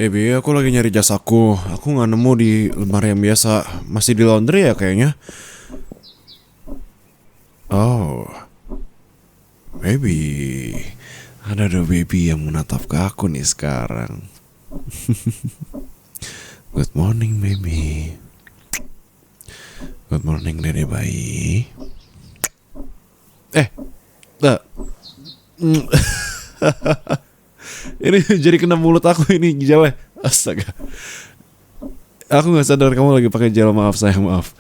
Baby, aku lagi nyari jas aku. Aku nggak nemu di lemari yang biasa. Masih di laundry ya kayaknya. Oh, baby. Ada baby yang menatap ke aku nih sekarang. Good morning, baby. Good morning, dede bayi. Eh, dah. Ini jadi kena mulut aku ini gelnya. Astaga. Aku nggak sadar kamu lagi pakai gel. Maaf sayang, maaf.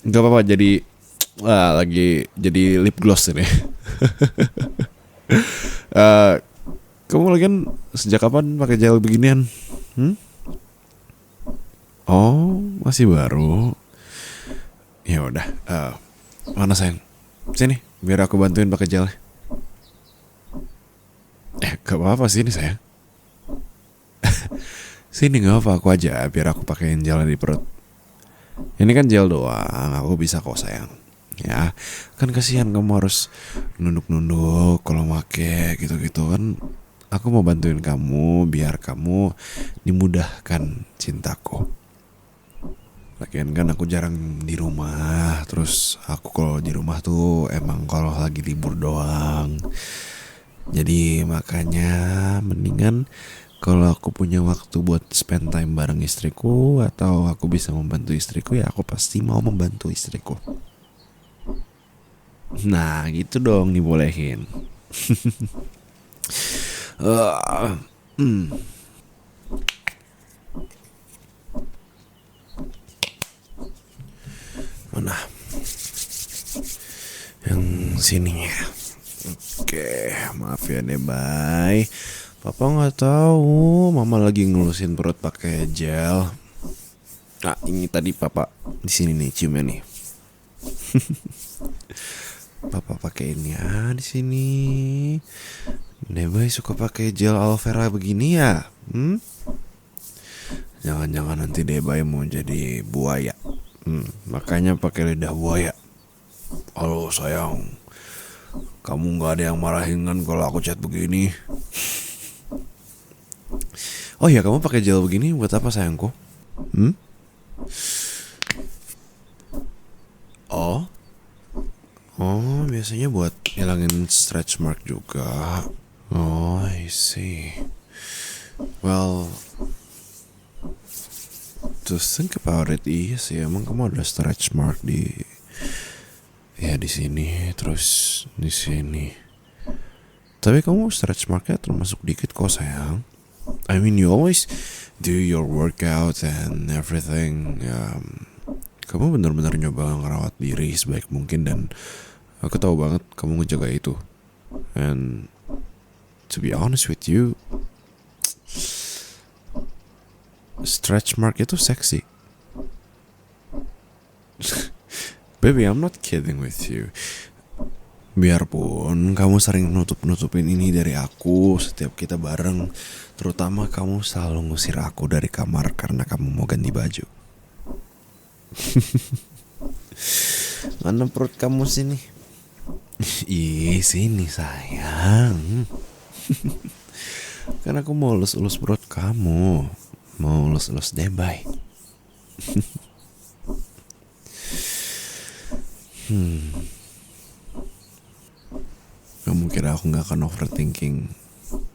Gak apa-apa, jadi lagi jadi lip gloss ini. Eh, Kamu lagi kan sejak kapan pakai gel beginian? Oh, masih baru. Ya udah. Mana sayang? Sini, biar aku bantuin pakai gelnya. Gak apa-apa sini sayang. Sini gak apa, aku aja biar aku pakein gel di perut. Ini kan gel doang, aku bisa kok sayang. Ya, kan kasihan kamu harus nunduk-nunduk kalau make gitu-gitu kan. Aku mau bantuin kamu biar kamu dimudahkan cintaku. Lagian kan aku jarang di rumah. Terus aku kalau di rumah tuh emang kalau lagi libur doang. Jadi makanya mendingan kalau aku punya waktu buat spend time bareng istriku atau aku bisa membantu istriku, ya aku pasti mau membantu istriku. Nah gitu dong, dibolehin. Eh, hmm. Mana? Yang sini ya. Oke, maaf ya deh, bye. Papa nggak tahu, mama lagi ngelusin perut pakai gel. Nah, ini tadi papa di sini nih ciumnya nih. Papa pakein ya di sini. Nebay suka pakai gel aloe vera begini ya? Jangan-jangan nanti Debay mau jadi buaya. Makanya pakai lidah buaya. Halo sayang, kamu nggak ada yang marahin kan kalau aku chat begini? Oh ya, kamu pakai gel begini buat apa sayangku? Oh, oh biasanya buat hilangin stretch mark juga. Oh, I see. Well, to think about it, iya sih, emang kamu ada stretch mark di sini, terus di sini. Tapi kamu stretch marknya termasuk dikit kok sayang. I mean, you always do your workout and everything. Kamu benar-benar nyoba ngerawat diri sebaik mungkin dan aku tahu banget kamu ngejaga itu. And to be honest with you, stretch mark itu seksi. Baby, I'm not kidding with you. Biarpun kamu sering nutup-nutupin ini dari aku setiap kita bareng, terutama kamu selalu ngusir aku dari kamar karena kamu mau ganti baju. Mana perut kamu sini? Ih, sini sayang. Kan aku mau elus-elus perut kamu. Mau elus-elus Debay. Kamu kira aku gak akan overthinking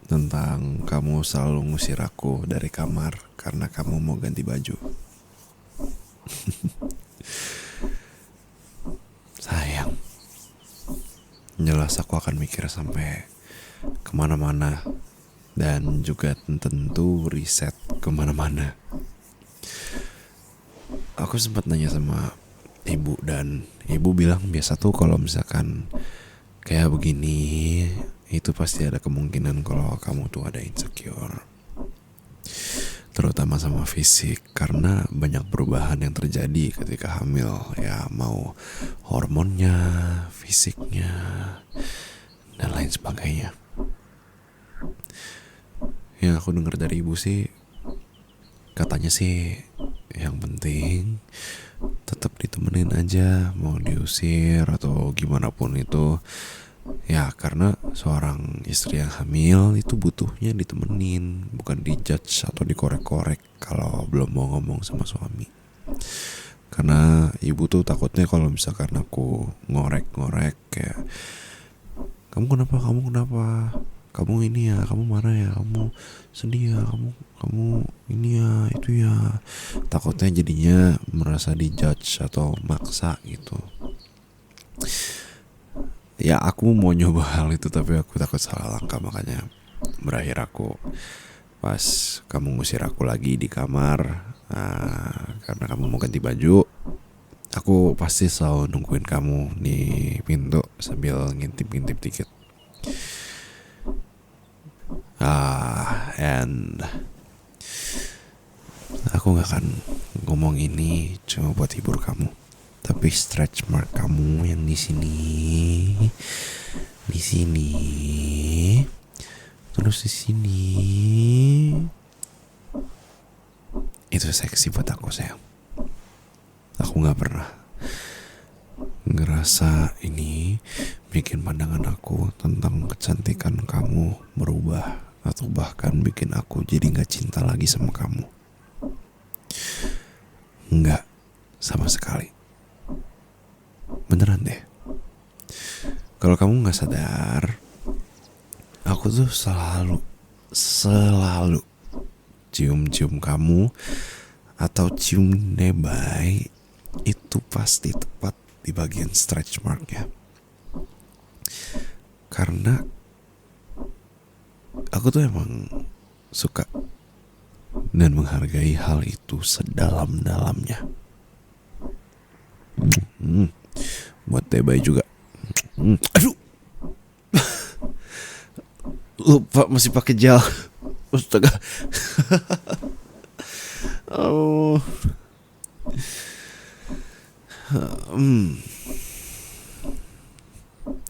tentang kamu selalu ngusir aku dari kamar karena kamu mau ganti baju? Sayang, jelas aku akan mikir sampai kemana-mana dan juga tentu riset kemana-mana. Aku sempat nanya sama ibu dan ibu bilang biasa tuh kalau misalkan kayak begini itu pasti ada kemungkinan kalau kamu tuh ada insecure, terutama sama fisik karena banyak perubahan yang terjadi ketika hamil, ya mau hormonnya, fisiknya, dan lain sebagainya. Yang aku dengar dari ibu sih, katanya sih yang penting tetap ditemenin aja, mau diusir atau gimana pun itu, Ya karena seorang istri yang hamil itu butuhnya ditemenin, bukan dijudge atau dikorek-korek kalau belum mau ngomong sama suami. Karena ibu tuh takutnya kalau misalkan aku ngorek-ngorek kayak, kamu kenapa, kamu ini ya, kamu marah ya, kamu sedih ya, kamu ini ya, itu ya. Takutnya jadinya merasa dijudge atau maksa gitu. Ya aku mau nyoba hal itu tapi aku takut salah langkah, makanya berakhir aku pas kamu ngusir aku lagi di kamar, karena kamu mau ganti baju. Aku pasti selalu nungguin kamu di pintu sambil ngintip-ngintip dikit. And aku gak akan ngomong ini cuma buat hibur kamu, tapi stretch mark kamu yang di sini, terus di sini, itu seksi buat aku sayang. Aku nggak pernah ngerasa ini bikin pandangan aku tentang kecantikan kamu berubah atau bahkan bikin aku jadi nggak cinta lagi sama kamu. Nggak, sama sekali. Beneran deh. Kalau kamu nggak sadar, aku tuh selalu cium-cium kamu atau cium nebay itu pasti tepat di bagian stretch marknya. Karena aku tuh emang suka dan menghargai hal itu sedalam-dalamnya. Buat nebay juga. Aduh, lupa masih pakai gel. Astaga. Oh.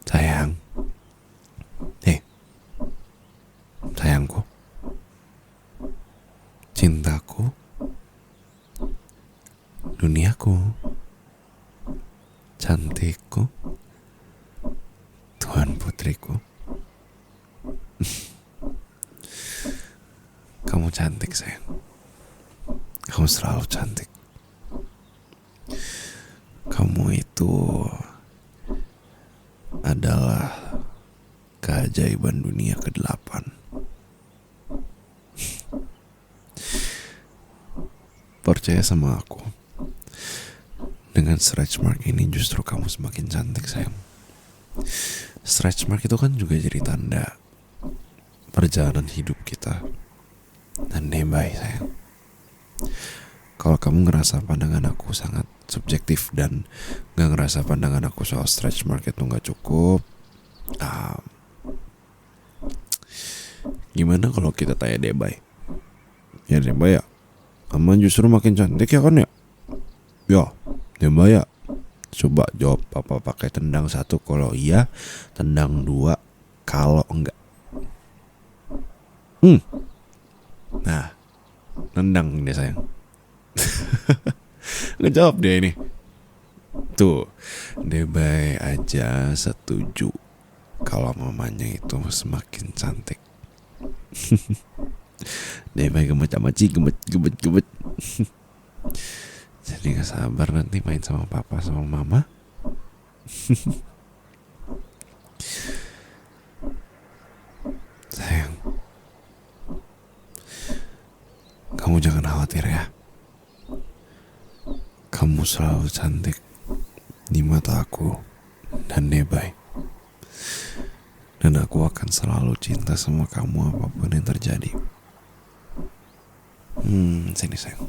Sayang. Sayangku. Cintaku. Duniaku. Cantikku. Tuhan putriku. Kamu cantik sayang. Kamu selalu cantik. Kamu itu adalah keajaiban dunia ke-8. Percaya sama aku. Dengan stretch mark ini justru kamu semakin cantik sayang. Stretch mark itu kan juga jadi tanda perjalanan hidup kita. Dan nebay sayang. Kalau kamu ngerasa pandangan aku sangat subjektif dan gak ngerasa pandangan aku soal stretch mark itu gak cukup, gimana kalau kita tanya Debay? Ya Debay ya, Aman justru makin cantik ya kan ya? Ya Debay ya, coba jawab apa pakai tendang 1 kalau iya, tendang 2 kalau enggak. Nah, nendang dia sayang. Ngejawab dia ini. Tuh, Debay aja setuju kalau mamanya itu semakin cantik. Debay gemet sama Ci, gemet. Jadi gak sabar nanti main sama papa sama mama. Sayang, kamu jangan khawatir ya. Kamu selalu cantik di mata aku dan Debay. Dan aku akan selalu cinta sama kamu apapun yang terjadi. Sini sayang.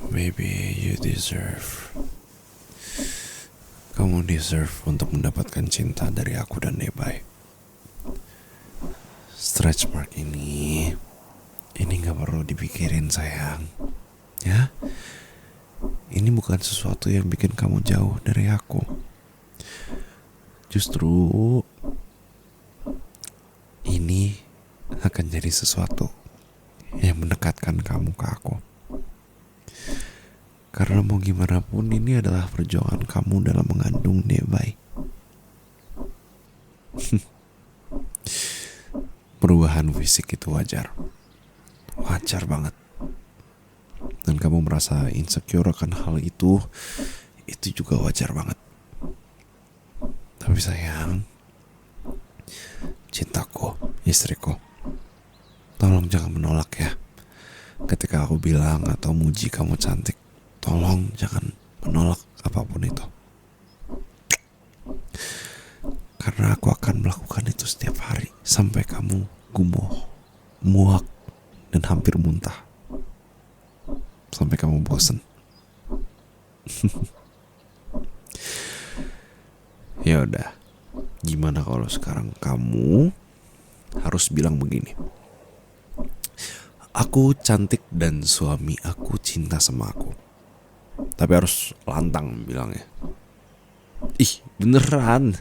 Baby, you deserve. Kamu deserve untuk mendapatkan cinta dari aku dan Debay. Stretch mark ini gak perlu dipikirin sayang. Ya, ini bukan sesuatu yang bikin kamu jauh dari aku. Justru ini akan jadi sesuatu yang mendekatkan kamu ke aku. Karena mau gimana pun ini adalah perjuangan kamu dalam mengandung dia, Bay. Perubahan fisik itu wajar. Wajar banget. Dan kamu merasa insecure akan hal itu juga wajar banget. Tapi sayang, cintaku, istriku, tolong jangan menolak ya. Ketika aku bilang atau muji kamu cantik, tolong jangan menolak apapun itu. Karena aku akan melakukan itu setiap hari sampai kamu gumoh, muak, dan hampir muntah. Sampai kamu bosan. Ya udah, gimana kalau sekarang kamu harus bilang begini: aku cantik dan suami aku cinta sama aku. Tapi harus lantang bilangnya. Ih, beneran.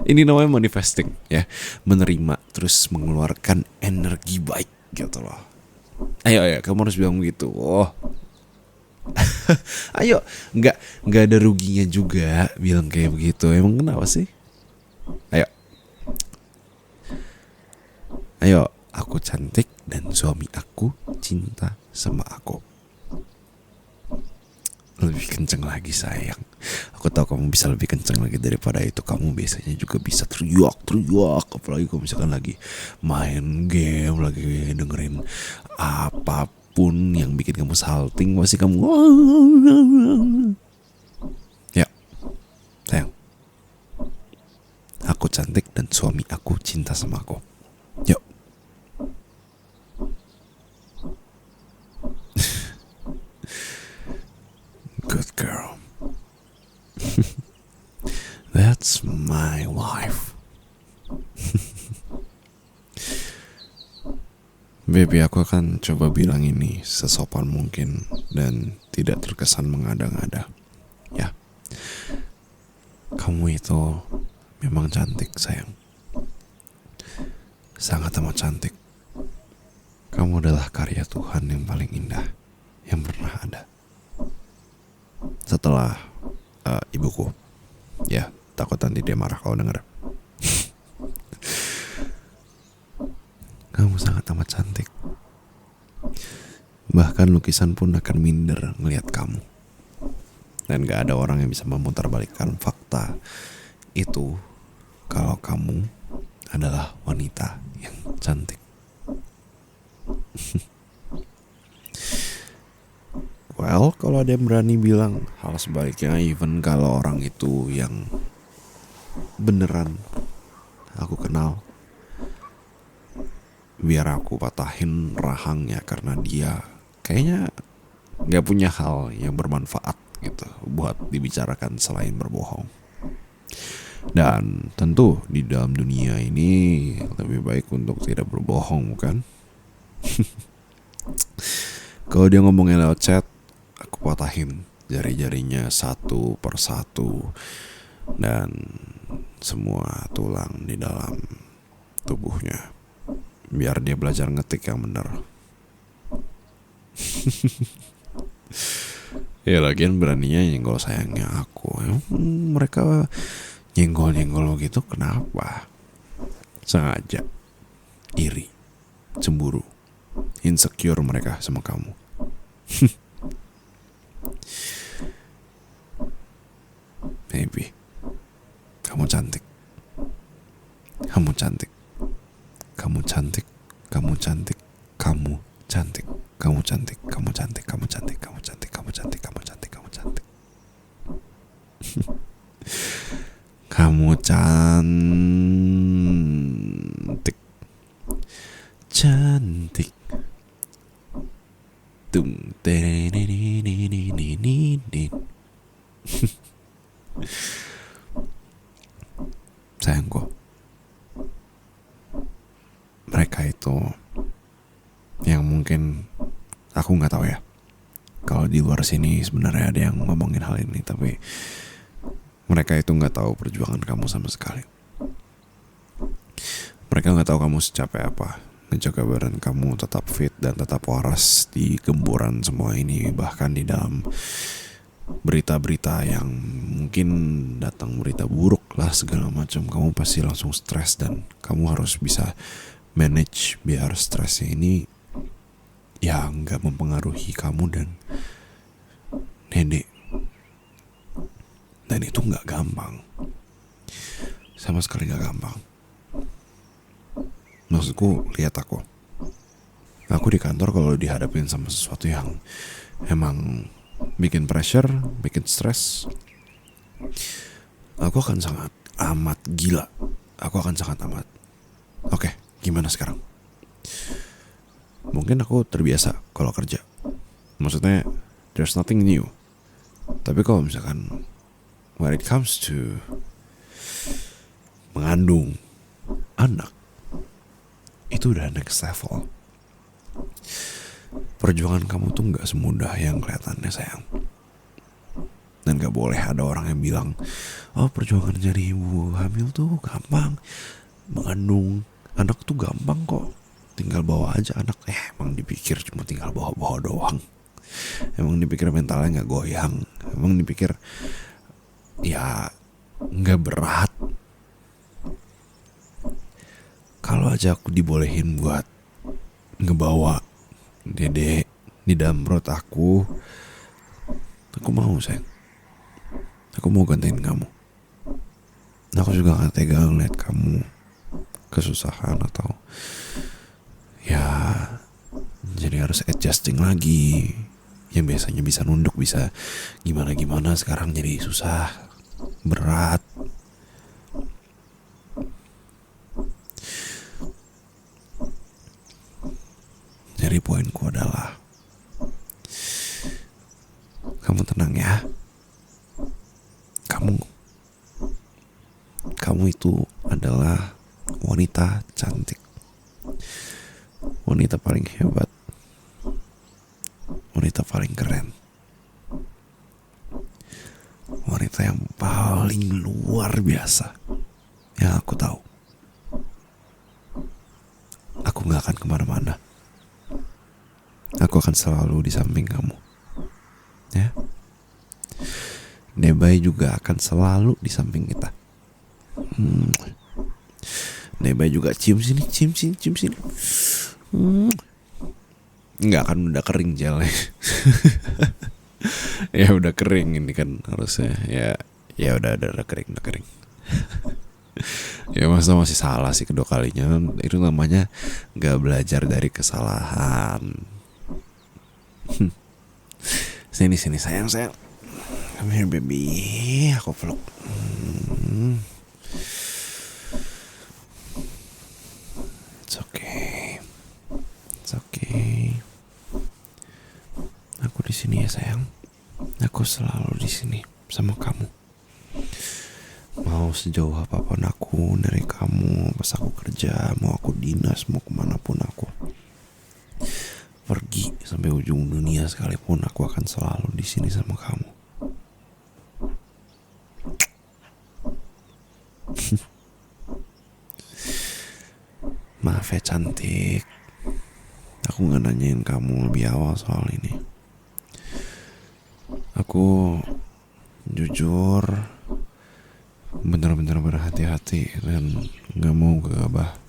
Ini namanya manifesting ya. Menerima terus mengeluarkan energi baik gitu loh. Ayo, kamu harus bilang begitu. Oh. Ayo, nggak ada ruginya juga bilang kayak begitu. Emang kenapa sih? Ayo, aku cantik dan suami aku cinta sama aku. Lebih kenceng lagi sayang. Aku tahu kamu bisa lebih kenceng lagi daripada itu. Kamu biasanya juga bisa teriak. Apalagi kalau misalkan lagi main game, lagi dengerin apapun yang bikin kamu salting, pasti kamu. Ya, sayang. Aku cantik dan suami aku cinta sama aku. Yuk. Good girl. That's my wife. Baby, aku akan coba bilang ini sesopan mungkin dan tidak terkesan mengada-ngada. Ya, kamu itu memang cantik sayang. Sangat amat cantik. Kamu adalah karya Tuhan yang paling indah yang pernah ada. Setelah ibuku. Ya, takut nanti dia marah kalau denger. Kamu sangat amat cantik. Bahkan lukisan pun akan minder ngelihat kamu. Dan gak ada orang yang bisa memutarbalikkan fakta itu kalau kamu adalah wanita yang cantik. Well, kalau ada yang berani bilang hal sebaliknya, even kalau orang itu yang beneran aku kenal, biar aku patahin rahangnya karena dia kayaknya gak punya hal yang bermanfaat gitu buat dibicarakan selain berbohong. Dan tentu di dalam dunia ini lebih baik untuk tidak berbohong, bukan? Kalau dia ngomongnya lewat chat, aku patahin jari-jarinya satu persatu dan semua tulang di dalam tubuhnya, biar dia belajar ngetik yang benar. Ya lagian beraninya nyenggol sayangnya aku. Mereka nyenggol gitu kenapa? Sengaja, iri, cemburu, insecure mereka sama kamu. Baby, kamu cantik. Kamu cantik. Kamu cantik. Kamu cantik. Kamu cantik. Kamu cantik. Kamu cantik. Kamu cantik. Kamu cantik. Kamu cantik. Kamu cantik. Kamu cantik. Kamu cantik. Cantik. Tung tenenenenenenenenin. Sayangku, mereka itu yang mungkin aku nggak tahu ya. Kalau di luar sini sebenarnya ada yang ngomongin hal ini, tapi mereka itu nggak tahu perjuangan kamu sama sekali. Mereka nggak tahu kamu secapek apa ngejaga badan kamu tetap fit dan tetap waras di gemburan semua ini, bahkan di dalam berita-berita yang mungkin datang berita buruk lah segala macam, kamu pasti langsung stres dan kamu harus bisa manage biar stresnya ini ya nggak mempengaruhi kamu dan nenek. Dan itu nggak gampang, sama sekali nggak gampang. Maksudku, lihat aku di kantor kalau dihadapin sama sesuatu yang emang bikin pressure, bikin stres, aku akan sangat amat gila. Aku akan sangat amat. Oke, gimana sekarang? Mungkin aku terbiasa kalau kerja. Maksudnya, there's nothing new. Tapi kalau misalkan when it comes to mengandung anak, itu udah next level. Perjuangan kamu tuh gak semudah yang kelihatannya, sayang. Dan gak boleh ada orang yang bilang, oh perjuangan jadi ibu hamil tuh gampang, mengandung anak tuh gampang kok, tinggal bawa aja anak. Emang dipikir cuma tinggal bawa-bawa doang. Emang dipikir mentalnya gak goyang. Emang dipikir ya gak berat. Kalau aja aku dibolehin buat ngebawa dedek di dalam perut aku mau, sayang. Aku mau gantiin kamu. Aku juga gak tega ngeliat kamu kesusahan atau ya jadi harus adjusting lagi. Yang biasanya bisa nunduk, bisa gimana-gimana, sekarang jadi susah, berat. Jadi poinku adalah, kamu tenang ya. Kamu itu adalah wanita cantik, wanita paling hebat, wanita paling keren, wanita yang paling luar biasa yang aku tahu. Aku gak akan kemana-mana. Aku akan selalu di samping kamu, ya. Nebai juga akan selalu di samping kita. Nebai juga cium sini. Nggak akan udah kering jelek. Ya udah kering ini kan harusnya. Ya udah kering. Ya masa masih salah sih kedua kalinya. Itu namanya nggak belajar dari kesalahan. Sini sayang. Come here baby, aku peluk. It's okay. Aku di sini ya sayang. Aku selalu di sini sama kamu. Mau sejauh apapun aku dari kamu, pas aku kerja, mau aku dinas, mau kemanapun aku pergi sampai ujung dunia sekalipun, aku akan selalu di sini sama kamu. Maaf ya cantik, aku gak nanyain kamu lebih awal soal ini. Aku jujur bener-bener berhati-hati dan gak mau gegabah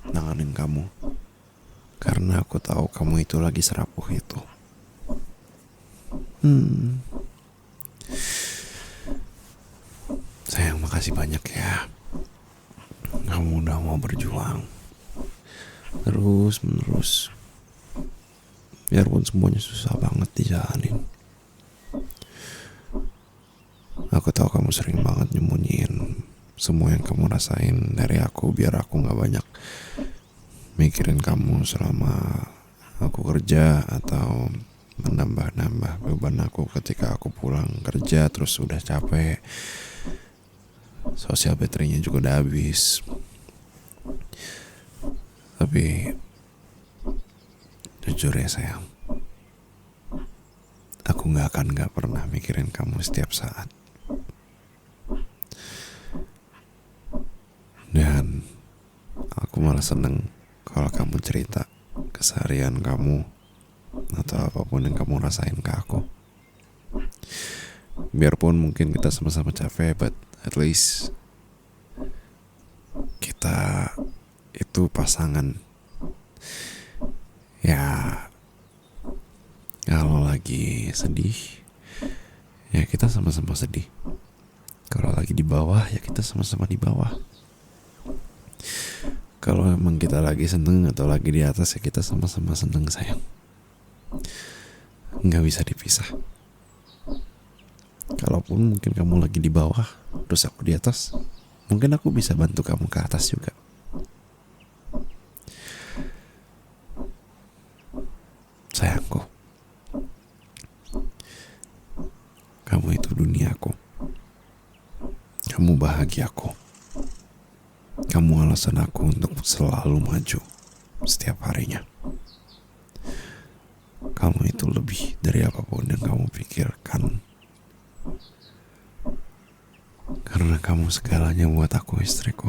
nanganin kamu, karena aku tahu kamu itu lagi serapuh itu. Sayang, makasih banyak ya. Kamu udah mau berjuang terus menerus, biarpun semuanya susah banget dijalanin. Aku tahu kamu sering banget nyembunyiin semua yang kamu rasain dari aku, biar aku gak banyak mikirin kamu selama aku kerja, atau menambah-nambah beban aku ketika aku pulang kerja terus udah capek, sosial baterainya juga udah habis. Tapi jujur ya sayang, aku gak pernah mikirin kamu setiap saat. Dan aku malah seneng kalau kamu cerita keseharian kamu atau apapun yang kamu rasain ke aku. Biarpun mungkin kita sama-sama capek, but at least kita itu pasangan. Ya, kalau lagi sedih, ya kita sama-sama sedih. Kalau lagi di bawah, ya kita sama-sama di bawah. Kalau emang kita lagi seneng atau lagi di atas, ya kita sama-sama seneng, sayang. Nggak bisa dipisah. Kalaupun mungkin kamu lagi di bawah, terus aku di atas, mungkin aku bisa bantu kamu ke atas juga. Sayangku, kamu itu duniaku. Kamu bahagiaku. Kamu alasan aku untuk selalu maju setiap harinya. Kamu itu lebih dari apapun yang kamu pikirkan. Karena kamu segalanya buat aku, istriku.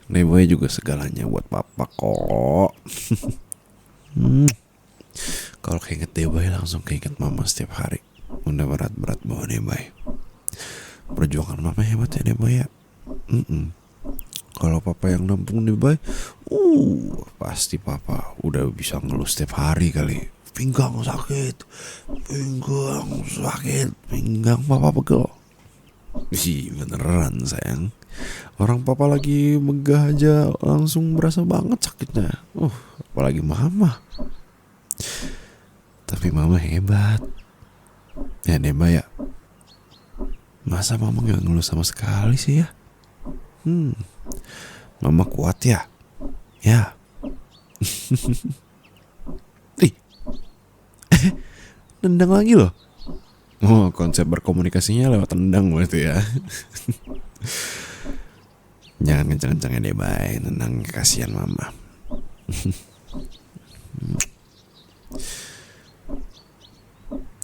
Boy juga segalanya buat papa kok. Kalau keinget Boy langsung keinget mama setiap hari. Udah berat-berat bawa Boy. Perjuangan mama hebat ya Boy ya. Kalau papa yang nampung Boy, pasti papa udah bisa ngeluh setiap hari kali. Pinggang sakit, pinggang papa pegel. Ih, beneran sayang. Orang papa lagi megah aja langsung berasa banget sakitnya. Apalagi mama. Tapi mama hebat. Ya Boy ya. Masa mama gak ngeluh sama sekali sih ya? Mama kuat ya? Ya. Nendang lagi loh. Konsep berkomunikasinya lewat tendang berarti ya. Jangan kencang-kencang ya Boy. Nendang, kasihan mama.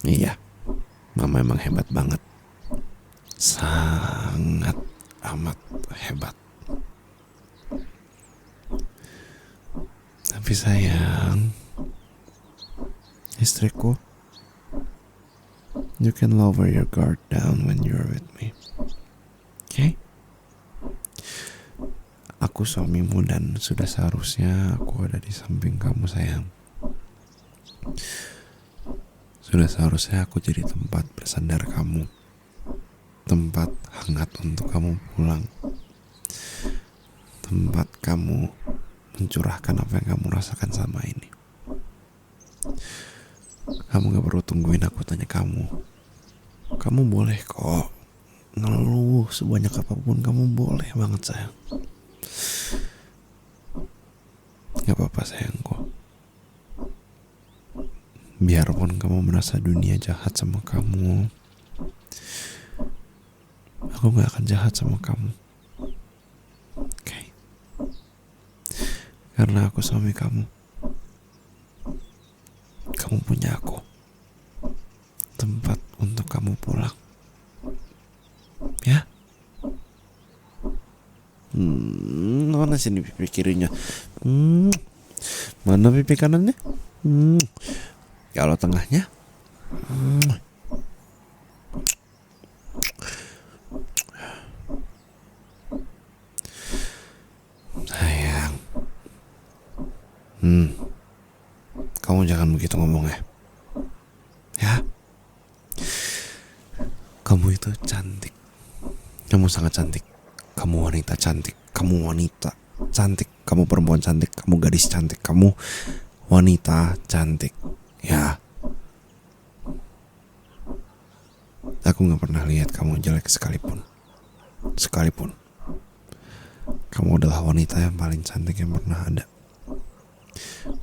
Iya, mama emang hebat banget. Sangat amat hebat. Tapi sayang, istriku, you can lower your guard down when you're with me. Okay? Aku suamimu dan sudah seharusnya aku ada di samping kamu, sayang. Sudah seharusnya aku jadi tempat bersandar kamu, tempat hangat untuk kamu pulang, tempat kamu mencurahkan apa yang kamu rasakan selama ini. Kamu gak perlu tungguin aku tanya kamu. Kamu boleh kok ngeluh sebanyak apapun, kamu boleh banget sayang. Gak apa-apa sayangku. Biarpun kamu merasa dunia jahat sama kamu, aku gak akan jahat sama kamu. Okay? Karena aku suami kamu. Kamu punya aku. Tempat untuk kamu pulang. Ya? Mana sini pipi kirinya? Mana pipi kanannya? Kalau tengahnya? Sayang. Kamu jangan begitu ngomong ya. Ya? Kamu itu cantik. Kamu sangat cantik. Kamu wanita cantik. Kamu wanita cantik. Kamu perempuan cantik. Kamu gadis cantik. Kamu wanita cantik. Ya. Aku gak pernah lihat kamu jelek sekalipun. Kamu adalah wanita yang paling cantik yang pernah ada.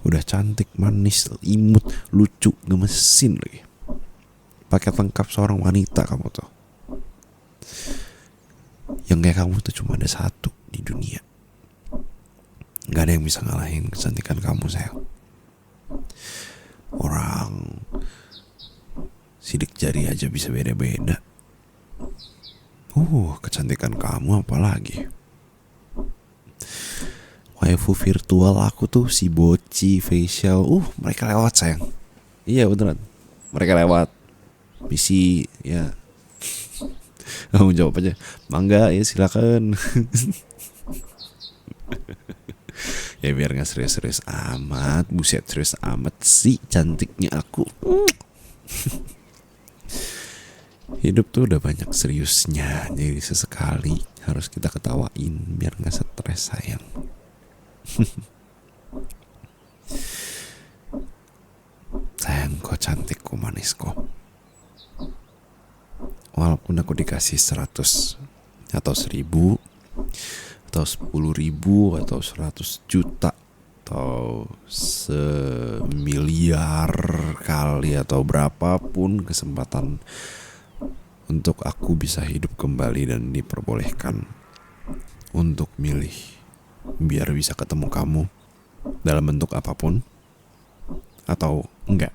Udah cantik, manis, imut, lucu, gemesin lagi. Paket lengkap seorang wanita kamu tuh. Yang kayak kamu tuh cuma ada satu di dunia. Gak ada yang bisa ngalahin kecantikan kamu, sayang. Orang sidik jari aja bisa beda-beda. Kecantikan kamu apalagi. Waifu virtual aku tuh si Boci, facial. Mereka lewat sayang. Iya beneran. Mereka lewat. Misi ya. Kamu jawab aja. Mangga ya silakan. Ya biar gak serius-serius amat. Buset serius amat sih cantiknya aku. Hidup tuh udah banyak seriusnya. Jadi sesekali harus kita ketawain biar gak stres sayang. Sayang kok cantik kok manis kok. Walaupun aku dikasih 100 atau 1000 atau 10.000 atau 100 juta atau semiliar kali atau berapapun kesempatan untuk aku bisa hidup kembali dan diperbolehkan untuk milih biar bisa ketemu kamu dalam bentuk apapun atau enggak,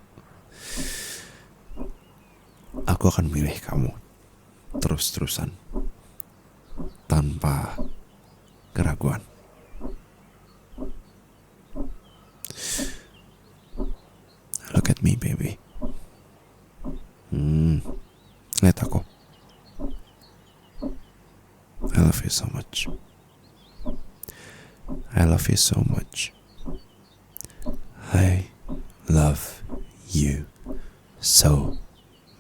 aku akan milih kamu terus-terusan tanpa keraguan. Look at me baby. Lihat aku. I love you so much. I love you so much. I love you so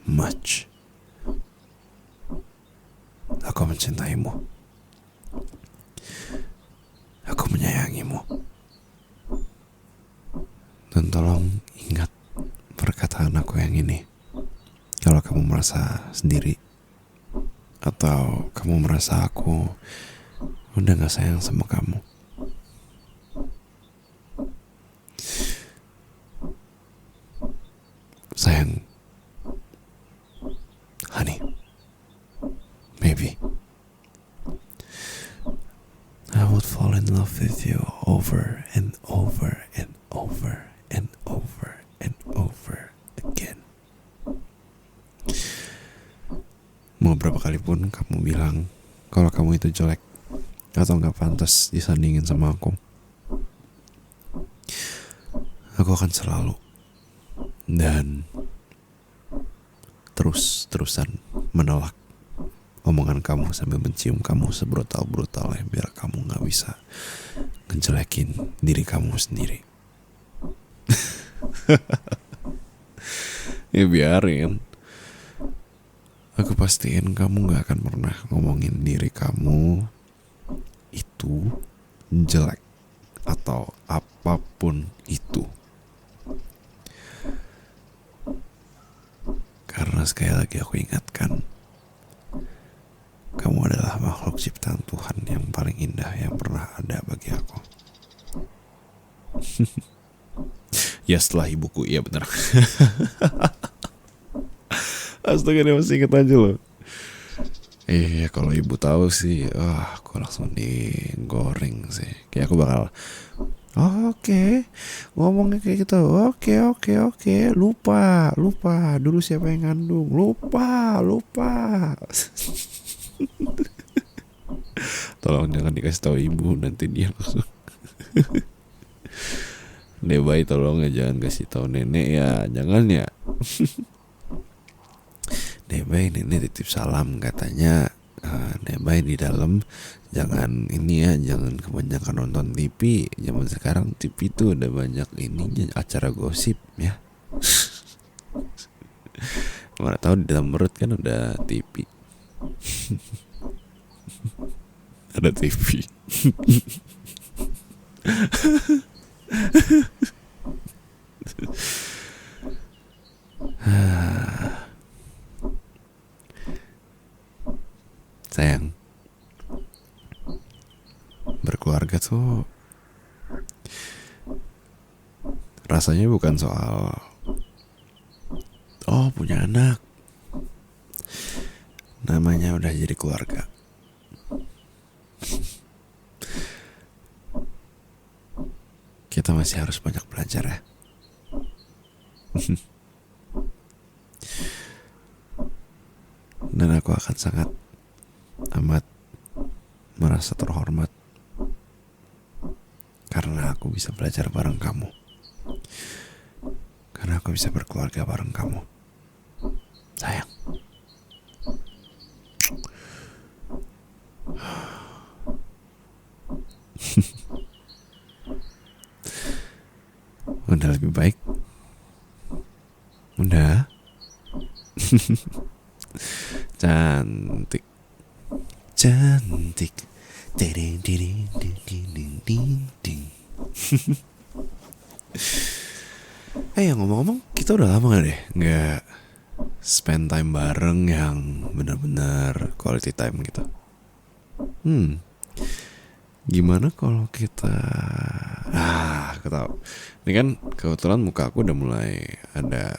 much. Aku mencintaimu. Aku menyayangimu. Dan tolong ingat perkataan aku yang ini. Kalau kamu merasa sendiri atau kamu merasa aku udah gak sayang sama kamu, sayang, honey, baby, I would fall in love with you over and over and over and over and over again. Mau berapa kali pun kamu bilang kalau kamu itu jelek atau gak pantas disandingin sama aku akan selalu dan terus-terusan menolak omongan kamu sambil mencium kamu sebrutal-brutalnya biar kamu gak bisa ngejelekin diri kamu sendiri. Ya biarin. Aku pastiin kamu gak akan pernah ngomongin diri kamu itu jelek atau apapun itu. Karena sekali lagi aku ingatkan, kamu adalah makhluk ciptaan Tuhan yang paling indah yang pernah ada bagi aku. Ya setelah ibuku, iya benar. Astaga, dia masih inget aja loh. Iya, kalau ibu tahu sih, aku langsung digoreng sih. Kayak aku bakal, oke, ngomongnya kayak gitu. Oke, lupa. Dulu siapa yang ngandung? Lupa. Tolong jangan dikasih tahu ibu, nanti dia langsung. Bayi tolong ya jangan kasih tahu nenek ya, jangan ya. Bayi, nenek titip salam katanya. Bayi di dalam jangan ini ya, jangan kebanyakan nonton TV. Zaman sekarang TV itu udah banyak ininya, acara gosip ya. Mana tahu di dalam perut kan ada TV. Ada TV. Sayang, berkeluarga tuh rasanya bukan soal punya anak. Namanya udah jadi keluarga. Kita masih harus banyak belajar ya. Dan aku akan sangat amat merasa terhormat karena aku bisa belajar bareng kamu, karena aku bisa berkeluarga bareng kamu, sayang. Udah lebih baik, udah. Cantik, cantik. Ding ding ding ding ding ding ding. Ngomong-ngomong, kita udah lama gak deh nggak spend time bareng yang benar-benar quality time gitu. Gimana kalau kita aku tahu. Ini kan kebetulan muka aku udah mulai ada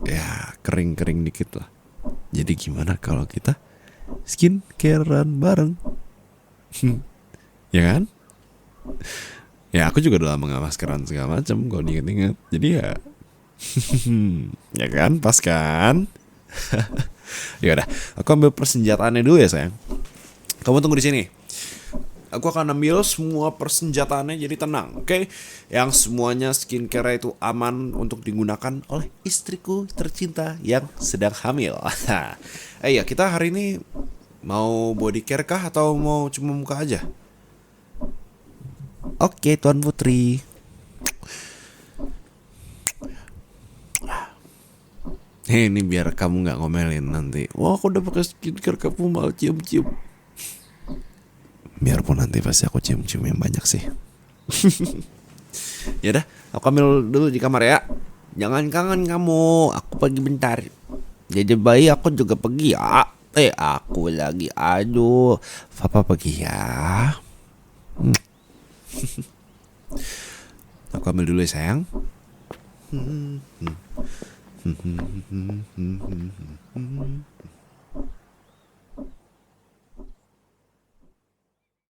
ya kering-kering dikit lah. Jadi gimana kalau kita skincarean bareng? Ya kan? Ya aku juga udah lama gak maskeran segala macam kalau diinget-inget. Jadi ya ya kan, pas kan? Ya udah, aku ambil persenjataannya dulu ya sayang. Kamu tunggu di sini. Aku akan ambil semua persenjataannya, jadi tenang, oke? Yang semuanya skincare itu aman untuk digunakan oleh istriku tercinta yang sedang hamil. Ya kita hari ini mau body care kah atau mau cuma muka aja? Oke, Tuan Putri. Ini biar kamu nggak ngomelin nanti. Wah, aku udah pakai skincare, kamu malah cium-cium. Biarpun nanti pasti aku cium-cium yang banyak sih. Yaudah, aku ambil dulu di kamar ya. Jangan kangen kamu, aku pergi bentar. Jadi bayi aku juga pergi ya. Aku lagi, aduh. Papa pergi ya. Aku ambil dulu ya sayang.